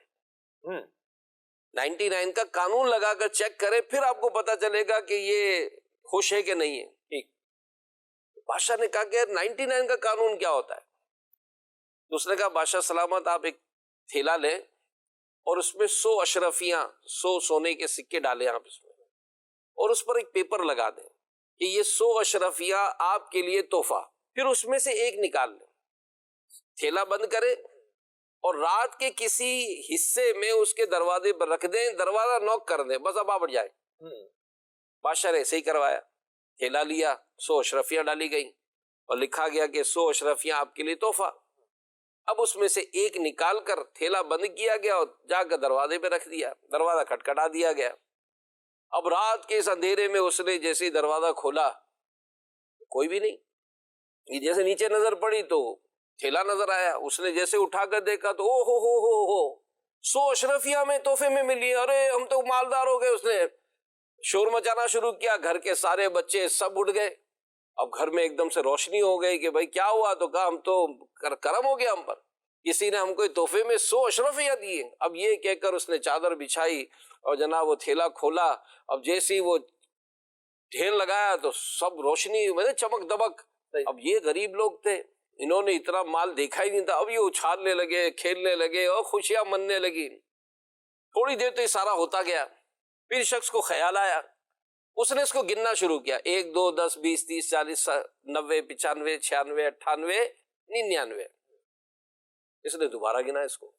99 کا قانون لگا کر چیک کریں، پھر آپ کو پتا چلے گا کہ یہ خوش ہے کہ نہیں ہے. ٹھیک. بادشاہ نے کہا کہ 99 کا قانون کیا ہوتا ہے؟ تو اس نے کہا بادشاہ سلامت آپ ایک تھیلا لیں اور اس میں 100 اشرفیاں، 100 سونے کے سکے ڈالیں آپ اس میں، اور اس پر ایک پیپر لگا دیں کہ یہ 100 اشرفیاں آپ کے لیے تحفہ. پھر اس میں سے ایک نکال لیں، تھیلا بند کریں اور رات کے کسی حصے میں اس کے دروازے پر رکھ دیں، دروازہ نوک کر دیں، بس اب آپ جائیں. بادشاہ نے ایسے ہی کروایا، تھیلا لیا، 100 اشرفیاں ڈالی گئیں اور لکھا گیا کہ 100 اشرفیاں آپ کے لیے تحفہ. اب اس میں سے ایک نکال کر تھیلا بند کیا گیا اور جا کر دروازے پہ رکھ دیا، دروازہ کھٹکھٹا دیا گیا. اب رات کے اس اندھیرے میں اس نے جیسے ہی دروازہ کھولا کوئی بھی نہیں، یہ جیسے نیچے نظر پڑی تو تھیلا نظر آیا، اس نے جیسے اٹھا کر دیکھا تو او ہو 100 اشرفیاں میں تحفے میں ملی، ارے ہم تو مالدار ہو گئے. اس نے شور مچانا شروع کیا، گھر کے سارے بچے سب اٹھ گئے. اب گھر میں ایک دم سے روشنی ہو گئی کہ بھائی کیا ہوا؟ تو کہا ہم تو کرم ہو گیا ہم پر، کسی نے ہم کو تحفے میں 100 اشرفیاں دی ہیں. اب یہ کہہ کر اس نے چادر بچھائی اور جناب وہ تھیلا کھولا. اب جیسے ہی وہ ڈھیر لگایا تو سب روشنی میں چمک دمک. اب یہ غریب لوگ تھے، انہوں نے اتنا مال دیکھا ہی نہیں تھا. اب یہ اچھالنے لگے، کھیلنے لگے اور خوشیاں مننے لگی. تھوڑی دیر تو یہ سارا ہوتا گیا. پھر شخص کو خیال آیا، اس نے اس کو گننا شروع کیا، 1 2 10 20 30 40 90 95 96 98 99. اس نے دوبارہ گنا اس کو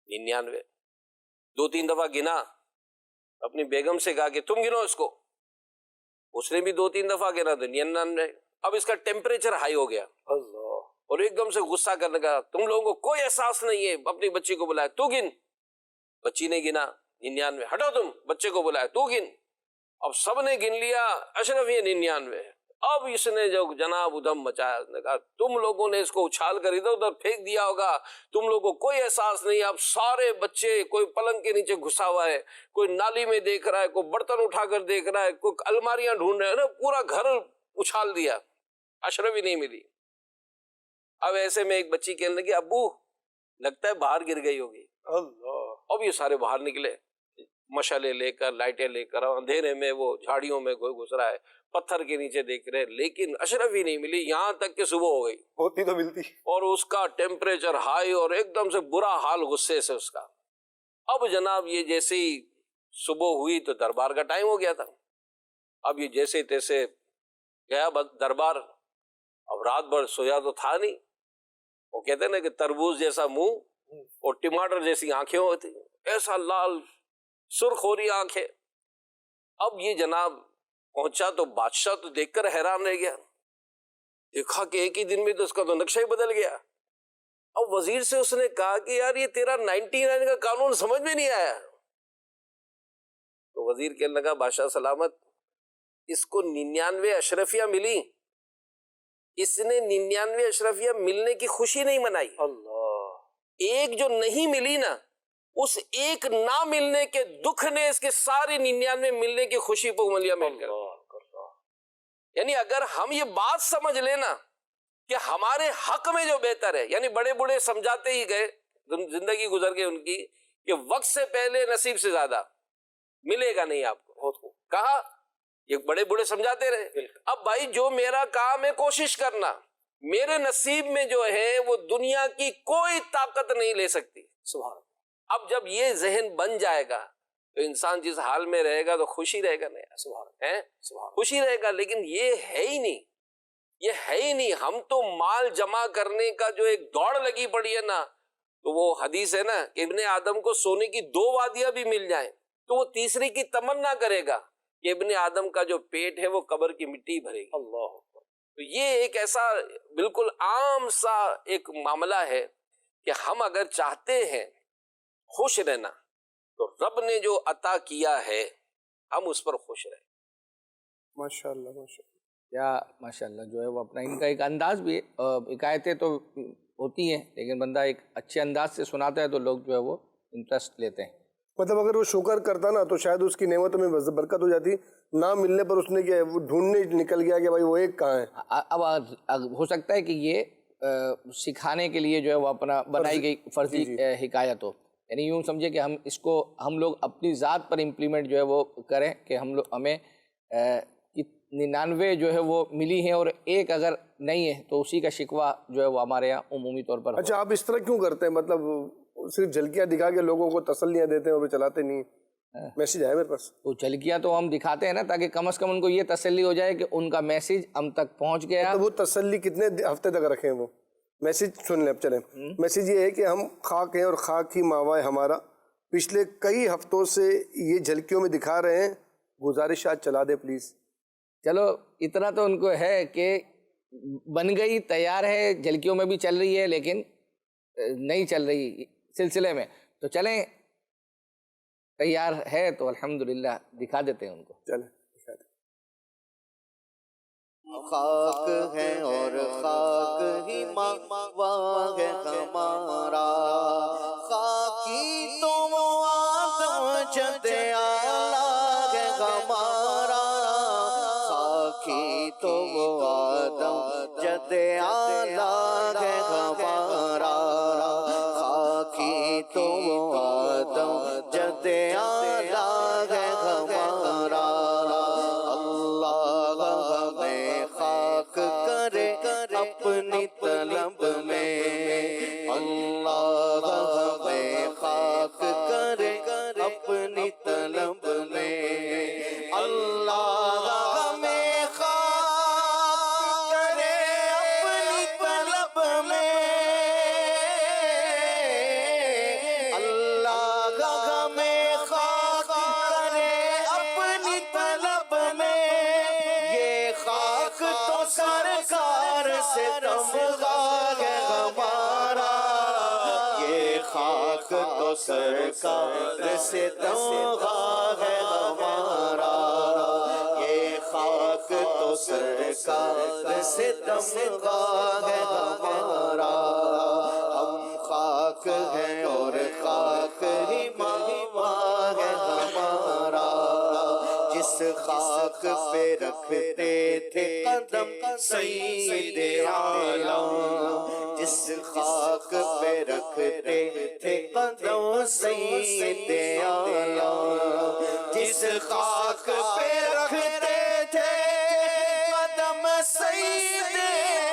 99، 2-3 دفعہ گنا. اپنی بیگم سے کہا کہ تم گنو اس کو، اس نے بھی 2-3 دفعہ گنا تو 99. اب اس کا ٹیمپریچر ہائی ہو گیا اور ایک دم سے غصہ کرنے لگا، تم لوگوں کو کوئی احساس نہیں ہے. اپنی بچی کو بلایا، تو گن. بچی نے گنا 99. ہٹو تم، بچے کو بلایا، تو گن. اب سب نے گن لیا، اشرف یہ 99. اب اس نے جو جناب ادھم مچایا، اس نے کہا تم لوگوں نے اس کو اچھال کر ادھر ادھر پھینک دیا ہوگا، تم لوگوں کو کوئی احساس نہیں. اب سارے بچے، کوئی پلنگ کے نیچے گھسا ہوا ہے، کوئی نالی میں دیکھ رہا ہے، کوئی برتن اٹھا کر دیکھ رہا ہے، کوئی الماریاں ڈھونڈ رہے ہیں نا، پورا گھر اچھال دیا، اشرف ہی نہیں ملی. اب ایسے میں ایک بچی کہنے لگی ابو لگتا ہے باہر گر گئی ہوگی. اب یہ سارے باہر نکلے، مشعلیں لے کر، لائٹیں لے کر، اندھیرے میں وہ جھاڑیوں میں کوئی گھس رہا ہے، پتھر کے نیچے دیکھ رہے، لیکن اشرف ہی نہیں ملی. یہاں تک کہ صبح ہو گئی، ہوتی تو ملتی، اور اس کا ٹیمپریچر ہائی اور ایک دم سے برا حال غصے سے اس کا. اب جناب یہ جیسے ہی صبح ہوئی تو دربار کا ٹائم ہو گیا تھا. اب یہ جیسے تیسے گیا دربار. اب رات بھر سویا تو تھا نہیں. وہ کہتے ہیں نا کہ تربوز جیسا منہ اور ٹماٹر جیسی آنکھیں ہوتی، ایسا لال سرخ ہو رہی آنکھیں. اب یہ جناب پہنچا تو بادشاہ تو دیکھ کر حیران رہ گیا، دیکھا کہ ایک ہی دن میں تو اس کا تو نقشہ ہی بدل گیا. اب وزیر سے اس نے کہا کہ یار یہ تیرا 99 کا قانون سمجھ میں نہیں آیا. تو وزیر کہنے لگا بادشاہ سلامت اس کو 99 اشرفیاں ملی، اس نے 99 اشرفیاں ملنے کی خوشی نہیں منائی. ایک جو نہیں ملی نا، اس ایک نہ ملنے کے دکھ نے اس کے ساری 99 ملنے کی خوشی کو ملیا مل کر. یعنی اگر ہم یہ بات سمجھ لینا کہ ہمارے حق میں جو بہتر ہے، یعنی بڑے بڑے سمجھاتے ہی گئے، زندگی گزر گئی ان کی کہ وقت سے پہلے نصیب سے زیادہ ملے گا نہیں آپ کو. کہا یہ بڑے بڑے سمجھاتے رہے. اب بھائی جو میرا کام ہے کوشش کرنا، میرے نصیب میں جو ہے وہ دنیا کی کوئی طاقت نہیں لے سکتی. سبحان. اب جب یہ ذہن بن جائے گا تو انسان جس حال میں رہے گا تو خوشی رہے گا. نہیں سبحان ہے، خوشی رہے گا، لیکن یہ ہے ہی نہیں. یہ ہے ہی نہیں. ہم تو مال جمع کرنے کا جو ایک دوڑ لگی پڑی ہے نا, تو وہ حدیث ہے نا, ابن آدم کو سونے کی 2 وادیاں بھی مل جائیں تو وہ تیسری کی تمنا کرے گا کہ ابن آدم کا جو پیٹ ہے وہ قبر کی مٹی بھرے گی. اللہ. تو یہ ایک ایسا بالکل عام سا ایک معاملہ ہے کہ ہم اگر چاہتے ہیں خوش رہنا تو رب نے جو عطا کیا ہے ہم اس پر خوش رہیں. ماشاءاللہ ماشاءاللہ. کیا ماشاءاللہ جو ہے وہ اپنا ان کا ایک انداز بھی ہے. حکایتیں تو ہوتی ہیں لیکن بندہ ایک اچھے انداز سے سناتا ہے تو لوگ جو ہے وہ انٹرسٹ لیتے ہیں. مطلب اگر وہ شکر کرتا نا تو شاید اس کی نعمتوں میں برکت ہو جاتی. نہ ملنے پر اس نے کیا وہ ڈھونڈنے نکل گیا کہ بھائی وہ ایک کہاں ہے. اب ہو سکتا ہے کہ یہ سکھانے کے لیے جو ہے وہ اپنا بنائی گئی فرضی حکایت ہو. یعنی یوں سمجھے کہ ہم لوگ اپنی ذات پر امپلیمنٹ جو ہے وہ کریں کہ ہمیں 99 جو ہے وہ ملی ہیں اور ایک اگر نہیں ہے تو اسی کا شکوہ جو ہے وہ ہمارے یہاں عمومی طور پر. اچھا آپ اس طرح کیوں کرتے ہیں؟ مطلب صرف جھلکیاں دکھا کے لوگوں کو تسلیاں دیتے ہیں اور چلاتے نہیں. میسیج ہے میرے پاس. وہ جھلکیاں تو ہم دکھاتے ہیں نا تاکہ کم از کم ان کو یہ تسلی ہو جائے کہ ان کا میسیج ہم تک پہنچ گیا. تو وہ تسلی کتنے ہفتے تک رکھیں؟ وہ میسیج سن لیں. اب چلیں, میسیج یہ ہے کہ ہم خاک ہیں اور خاک ہی ماوا ہے ہمارا. پچھلے کئی ہفتوں سے یہ جھلکیوں میں دکھا رہے ہیں, گزارش آج چلا دے پلیز. چلو اتنا تو ان کو ہے کہ بن گئی, تیار ہے, جھلکیوں میں بھی چل رہی ہے لیکن نہیں چل رہی سلسلے میں, تو چلیں تیار ہے تو الحمدللہ دکھا دیتے ہیں ان کو. چلیں خاک ہے اور خاک ہی ماوا ہے ہمارا. خاکی تو وہ آدم جد آلہ ہے ہمارا. خاکی تو وہ آدم جد آلہ ہے ہمارا. خاکی تو وہ آدم جد آلہ ہے ہمارا. اپنی طلب میں اللہ ہمیں خاک کرے اپنی طلب میں. اللہ ہمیں خاک کرے اپنی طلب میں. اللہ ہمیں خاک کرے اپنی طلب میں. یہ خاک تو سرکار سے تمغہ ہے ہمارا. یہ خاک تو سرکار سے تمغہ ہے ہمارا. یہ خاک تو سرکار سے تمغہ ہے ہمارا. ہم خاک ہیں اور خاک ہی ماوا ہے ہمارا. جس خاک پہ رکھتے تھے قدم سید عالم. جس خاک پہ رکھتے تھے قدم سید عالم. جس خاک پہ رکھتے تھے قدم سید عالم.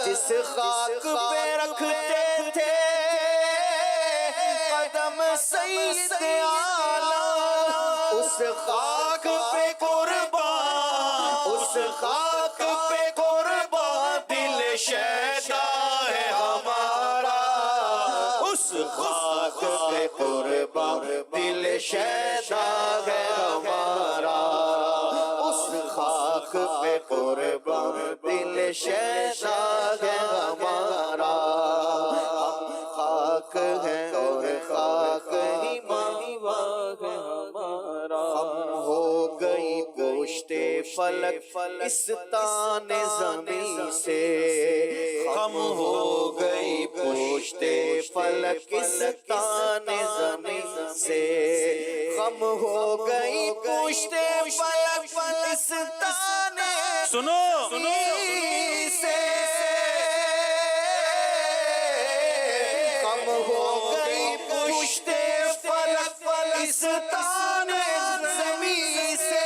جس خاک پہ رکھتے تھے قدم سید عالم. اس خاک پہ قربان, اس خاک پہ قربان دل شیدا ہے ہمارا. اس خاک پہ قربان دل شیدا ہے ہمارا. اس خاک پہ قربان دل شیدا ہے ہمارا. ہم خاک ہیں اور خاک ہی ماوا ہے ہمارا. ہم ہو گئی پوشتے فلک اس تان زمین سے. ہم ہو گئی پوشتے فلک اس تان زمین سے. ہم ہو گئی پوشتے فلک اس تان زمین سے. ہم ہو گئی پوشتے فلک اس تان زمین سے.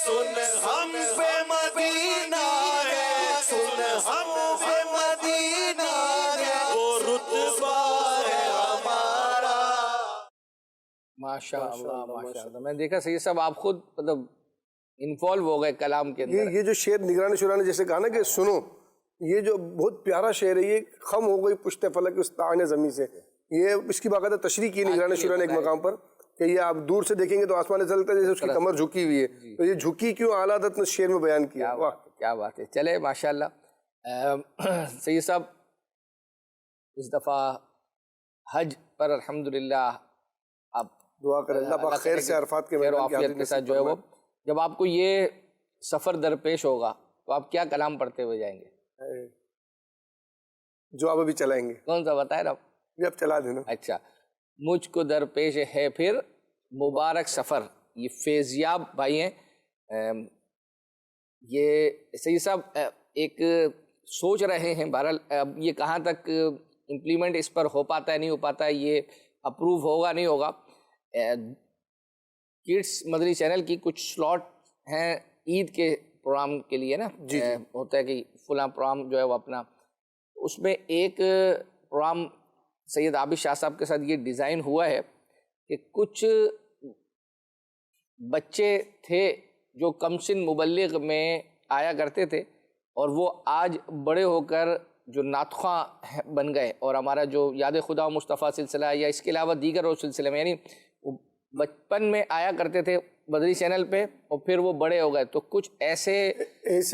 سن ہم پہ مدینہ ہے, سن ہم پہ مدینہ ہے, وہ رتبہ ہے ہمارا. ماشاء اللہ ماشاء اللہ. میں دیکھا سید صاحب آپ خود مطلب انوالو ہو گئے کلام کے اندر. یہ جو شعر نگران شورا نے جیسے کہا نا کہ سنو، یہ جو بہت پیارا شعر ہے، یہ خم ہو گئی پشت فلک اس طاعن زمین سے. یہ اس کی باقاعدہ تشریح کی نگران شورا نے ایک مقام پر کہ یہ آپ دور سے دیکھیں گے تو آسمان ایسا لگتا ہے جیسے اس کی کمر جھکی ہوئی ہے. تو یہ جھکی کیوں اعلیٰ حضرت نے شعر میں بیان کیا. واہ کیا بات ہے. چلے ماشاء اللہ. سید صاحب اس دفعہ حج پر الحمدللہ آپ دعا کریں اللہ پاک خیر سے عرفات کے خیر و عافیت کے ساتھ جو ہے وہ جب آپ کو یہ سفر درپیش ہوگا تو آپ کیا کلام پڑھتے ہوئے جائیں گے؟ جو آپ ابھی چلائیں گے. کون سا بتائے نا؟ یہ اب چلا دینا. اچھا. مجھ کو درپیش ہے پھر مبارک سفر. یہ فیضیاب بھائی ہیں. یہ سید صاحب ایک سوچ رہے ہیں بہرحال اب یہ کہاں تک امپلیمنٹ اس پر ہو پاتا ہے نہیں ہو پاتا ہے، یہ اپروو ہوگا نہیں ہوگا. کڈس مدنی چینل کی کچھ سلاٹ ہیں عید کے پروگرام کے لیے نا. جی ہوتا ہے کہ فلاں پروگرام جو ہے وہ اپنا، اس میں ایک پروگرام سید عابد شاہ صاحب کے ساتھ یہ ڈیزائن ہوا ہے کہ کچھ بچے تھے جو کم سن مبلغ میں آیا کرتے تھے اور وہ آج بڑے ہو کر جو نعت خواں بن گئے، اور ہمارا جو یاد خدا و مصطفیٰ سلسلہ یا اس کے علاوہ دیگر اور سلسلے میں، یعنی بچپن میں آیا کرتے تھے مدنی چینل پہ اور پھر وہ بڑے ہو گئے. تو کچھ ایسے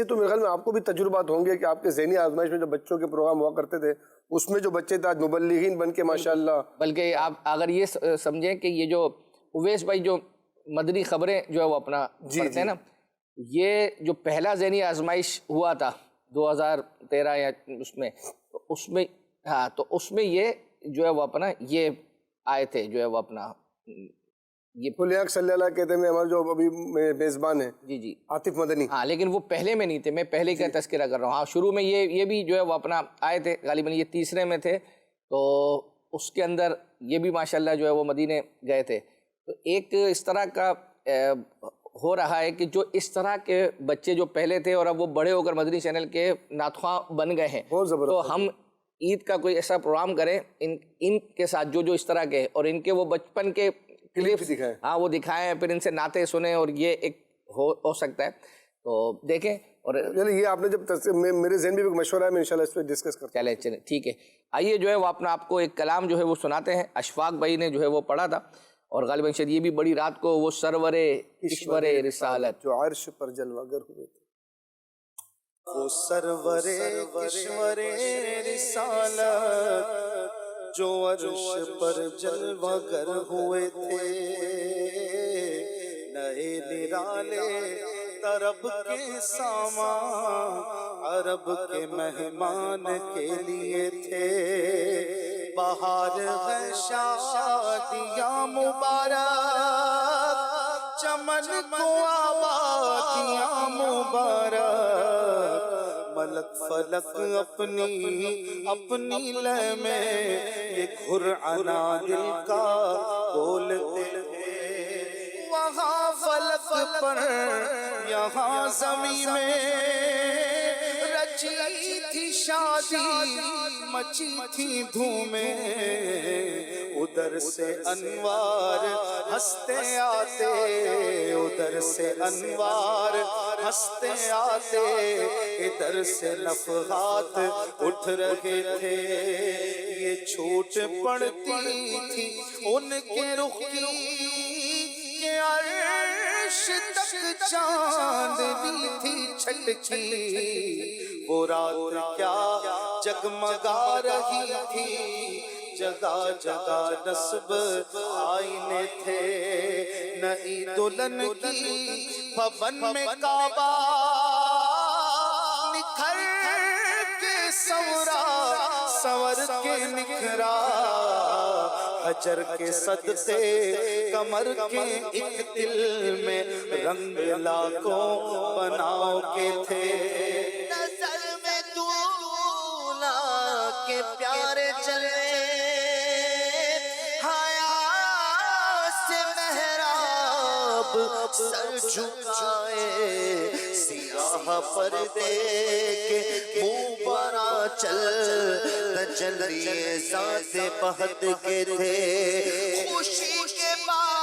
تو میرے خیال میں آپ کو بھی تجربات ہوں گے کہ آپ کے ذہنی آزمائش میں جو بچوں کے پروگرام ہوا کرتے تھے اس میں جو بچے تھے آج مبلغین بن کے ماشاءاللہ. بلکہ آپ اگر یہ سمجھیں کہ یہ جو اویس بھائی جو مدنی خبریں جو ہے وہ اپنا پڑھتے ہیں نا، یہ جو پہلا ذہنی آزمائش ہوا تھا 2013 یا اس میں ہاں، تو اس میں یہ جو ہے وہ اپنا یہ آئے تھے جو ہے وہ اپنا یہ فلیاق صلی اللہ کہتے ہیں ہمارے جو ابھی میزبان ہیں جی عاطف مدنی. ہاں لیکن وہ پہلے میں نہیں تھے، میں پہلے کا تذکرہ کر رہا ہوں. ہاں شروع میں یہ بھی جو ہے وہ اپنا آئے تھے، غالباً یہ تیسرے میں تھے. تو اس کے اندر یہ بھی ماشاءاللہ جو ہے وہ مدینے گئے تھے. تو ایک اس طرح کا ہو رہا ہے کہ جو اس طرح کے بچے جو پہلے تھے اور اب وہ بڑے ہو کر مدنی چینل کے نعت خواں بن گئے ہیں، تو ہم عید کا کوئی ایسا پروگرام کریں ان کے ساتھ جو اس طرح کے، اور ان کے وہ بچپن کے کلپس دکھائیں، ہاں وہ دکھائیں، پھر ان سے نعتیں سنیں، اور یہ ایک ہو سکتا ہے. تو دیکھیں. اور یہ آپ نے جب میرے ذہن میں بھی مشورہ ہے، میں انشاءاللہ اس پہ ڈسکس کرتا ہوں. چلے ٹھیک ہے. آئیے جو ہے وہ اپنا آپ کو ایک کلام جو ہے وہ سناتے ہیں. اشفاق بھائی نے جو ہے وہ پڑھا تھا، اور غالباً شاید یہ بھی بڑی رات کو وہ سرور کشور رسالت جو عرش پر جلوہ گر ہوئے تھے. وہ سرور کشور رسالت جو عرش پر جلوہ گر ہوئے تھے، نئے نرالے طرب کے سامان عرب کے مہمان کے لیے تھے. بہار ہے شادیاں مبارک، چمن کو آبادیاں مبارک، ملک فلک اپنی لے میں یہ گھرعنا دل کا بولتے تھے. وہاں فلک پر یہاں زمین میں رچی تھی شادی، مچی تھی دھومیں، ادھر سے انوار ہنستے آتے، ادھر سے انوار ہنستے آتے، ادھر سے نفحات اٹھ رہے تھے. یہ چھوٹ پڑتی تھی ان کے رخ کی کہ عرش تک چاندنی تھی چھٹکی. وہ رات کیا جگمگا رہی تھی، جگہ جگہ نصب آئینے تھے. نئی دلہن کی بھون میں کعبہ نکھر کے سور کے نکھرا، حجر کے صدقے کمر کے ایک دل میں رنگ لاکھوں بناؤ کے تھے. نظر میں دولا کے پیارے چلے، حیا سے محراب سر جھکائے، سیاہ پردے کے منہ برا چل تجلی ذات بہت کے تھے. خوشی کے بعد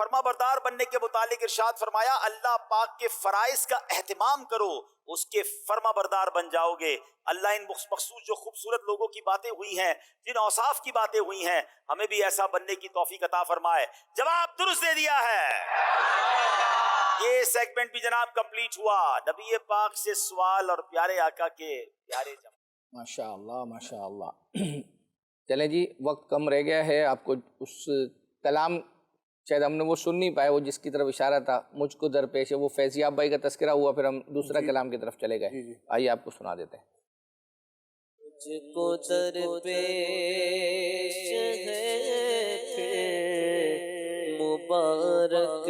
فرما بردار بننے کے متعلق ارشاد فرمایا اللہ پاک کے فرائض کا اہتمام کرو، اس کے فرما بردار بن جاؤ گے۔ اللہ ان مخصوص جو خوبصورت لوگوں کی باتیں ہوئی ہیں، جن اوصاف کی باتیں ہوئی ہیں، ہمیں بھی ایسا بننے کی توفیق عطا فرمائے۔ جواب درست دے دیا ہے۔ یہ سیگمنٹ بھی جناب کمپلیٹ ہوا۔ نبی پاک سے سوال اور پیارے آقا کے پیارے جواب۔ ماشاءاللہ ماشاءاللہ۔ چلیں جی، وقت کم رہ گیا ہے، آپ کو اس کلام شاید ہم نے وہ سن نہیں پائے، وہ جس کی طرف اشارہ تھا مجھ کو درپیش ہے، وہ فیضیاب بھائی کا تذکرہ ہوا، پھر ہم دوسرا کلام کی طرف چلے گئے۔ آئیے آپ کو سنا دیتے ہیں۔ مجھ کو درپیش ہے مبارک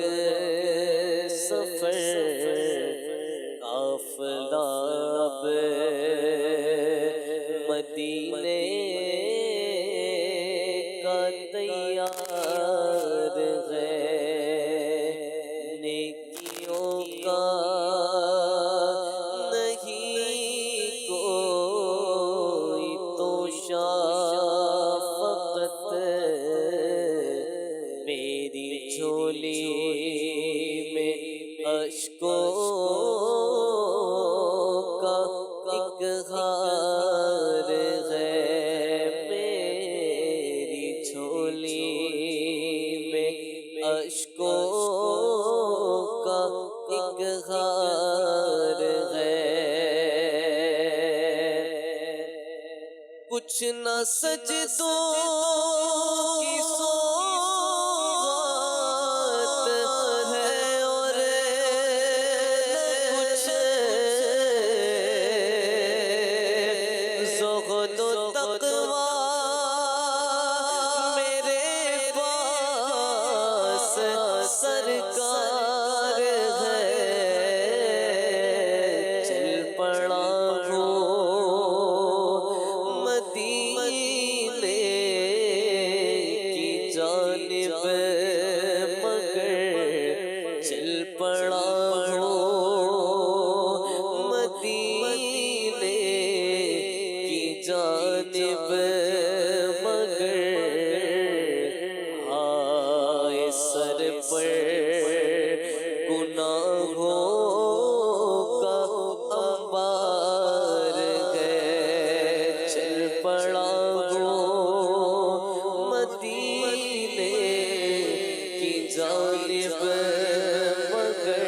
سفر آفتاب مدینے کا تیار ہے، نیکیوں کا نہیں کوئی تو شفقت میری جھولی میں اشکوں کا ایک ہار ہے، میری جھولی میں اشکوں کا ایک ہار ہے، کچھ نہ سجدوں کی سرکار ہے، چل پڑا ہوں مدینے کی جانب مگر چل پڑا ہوں مدینے کی جانب مگر آئے سر پر گناہوں کا انبار ہے، چل پڑا ہوں مدینے کی جانب مگر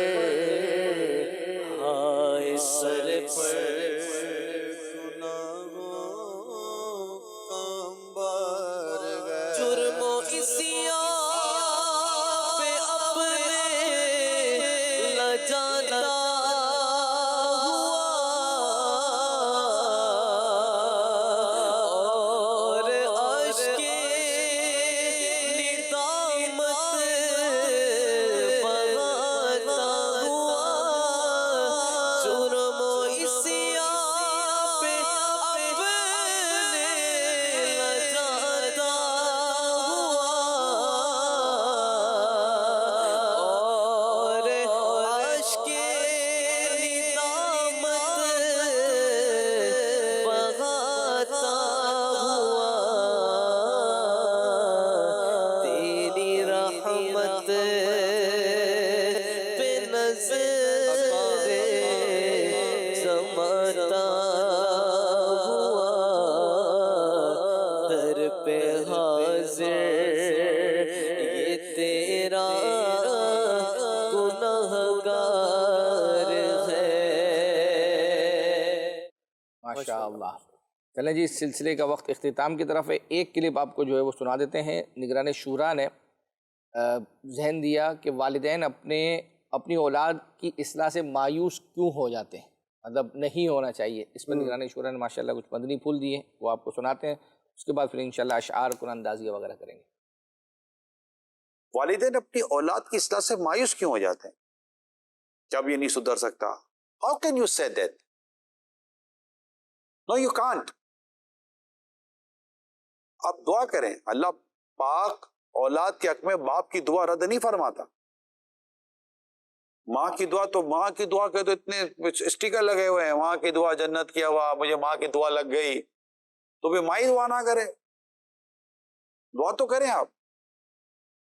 آئے سر پر گناہوں کا انبار ہے، جرم و عصیان جانا ہوا اور عشق ندامت بہاتا ہوا، جرم و عصیان پہ اپنے لجاتا ہوا اور عشق ندامت بہاتا ہوا، تیری رحمت پہ نظر جماتا ہوا، در پہ حاضر یہ تیرا گنہگار ہے۔ ماشاءاللہ۔ چلیں جی، اس سلسلے کا وقت اختتام کی طرف ہے۔ ایک کلپ آپ کو جو ہے وہ سنا دیتے ہیں۔ نگران شورا نے ذہن دیا کہ والدین اپنی اولاد کی اصلاح سے مایوس کیوں ہو جاتے ہیں، مطلب نہیں ہونا چاہیے۔ اس پر نگران شورا نے ماشاءاللہ کچھ مدنی پھول دیے، وہ آپ کو سناتے ہیں، اس کے بعد پھر انشاءاللہ اشعار قرآن اندازیہ وغیرہ کریں گے۔ والدین اپنی اولاد کی اصلاح سے مایوس کیوں ہو جاتے ہیں؟ جب یہ نہیں سدھر سکتا، how can you say that? No you can't. آپ دعا کریں، اللہ پاک اولاد کے حق میں باپ کی دعا رد نہیں فرماتا۔ ماں کی دعا تو ماں کی دعا کے تو اتنے اسٹیکر لگے ہوئے ہیں، ماں کی دعا جنت کیا ہوا، مجھے ماں کی دعا لگ گئی، تو پھر ماں ہی دعا نہ کرے، دعا تو کریں آپ۔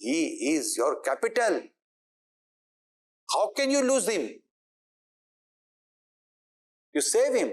he is your capital. How can you lose him? You save him.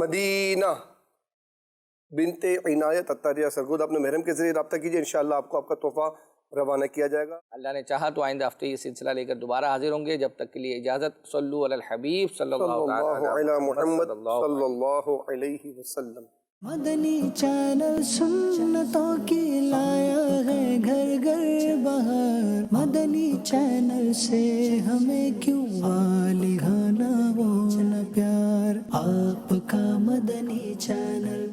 مدینہ بنت عنایت اتاریہ سرگود اپنے محرم کے ذریعے رابطہ کیجیے، انشاءاللہ آپ کو آپ کا تحفہ روانہ کیا جائے گا۔ اللہ نے چاہا تو آئندہ ہفتے یہ سلسلہ لے کر دوبارہ حاضر ہوں گے، جب تک کے لیے اجازت۔ صلو علی الحبیب صلی اللہ علی محمد صلی اللہ علیہ وسلم۔ مدنی چینل سنتوں کی لایا ہے گھر گھر بہار، مدنی چینل سے ہمیں کیوں والی گانا وہ نہ پیار، آپ کا مدنی چینل